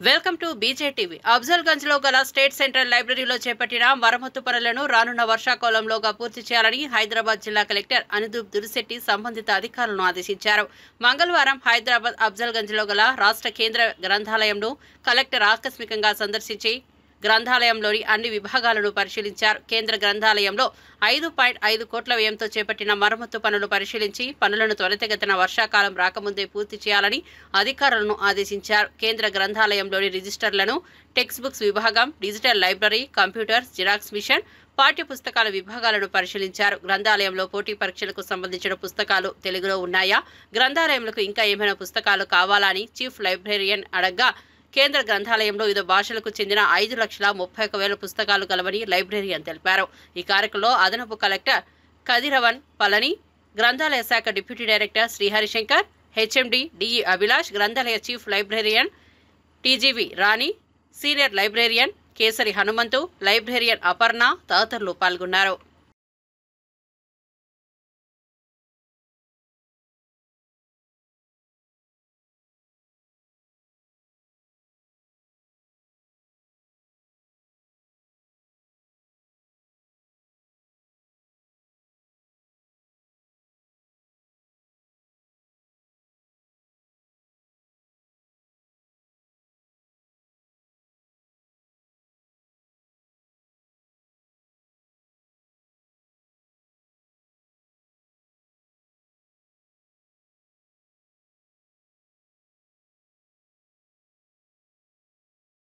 Welcome to బీజేటీవీ. Afzalgunj లో గల state central లైబ్రరీలో చేపట్టిన మరమ్మతు పనులను రానున్న వర్షాకాలంలోగా పూర్తి చేయాలని హైదరాబాద్ జిల్లా కలెక్టర్ అనుదూప్ దురిశెట్టి సంబంధిత అధికారులను ఆదేశించారు. మంగళవారం హైదరాబాద్ అఫ్జల్గంజ్ లో గల రాష్ట్ర కేంద్ర గ్రంథాలయంను కలెక్టర్ ఆకస్మికంగా సందర్శించి గ్రంథాలయంలోని అన్ని విభాగాలను పరిశీలించారు. కేంద్ర గ్రంథాలయంలో 5.5 కోట్ల వ్యయంతో చేపట్టిన మరమ్మతు పనులు పరిశీలించి పనులను త్వరితగతిన వర్షాకాలం రాకముందే పూర్తి చేయాలని అధికారులను ఆదేశించారు. కేంద్ర గ్రంథాలయంలోని రిజిస్టర్లను, టెక్స్ట్ బుక్స్ విభాగం, digital library, computers, xerox machine, పాఠ్య పుస్తకాల విభాగాలను పరిశీలించారు. గ్రంథాలయంలో పోటీ పరీక్షలకు సంబంధించిన పుస్తకాలు తెలుగులో ఉన్నాయా, గ్రంథాలయంలో ఇంకా ఏమైనా పుస్తకాలు కావాలా అని చీఫ్ లైబ్రేరియన్ అడగ్గా కేంద్ర గ్రంథాలయంలో వివిధ భాషలకు చెందిన 5,31,000 పుస్తకాలు గలవని లైబ్రేరియన్ తెలిపారు. ఈ కార్యక్రమంలో అదనపు కలెక్టర్ కదిరవన్ పళని, గ్రంథాలయ శాఖ deputy director Sriharishankar, HMD DE Abhilash, గ్రంథాలయ chief librarian TGV Rani, senior librarian Kesari Hanumanthu, librarian Aparna తదితరులు పాల్గొన్నారు.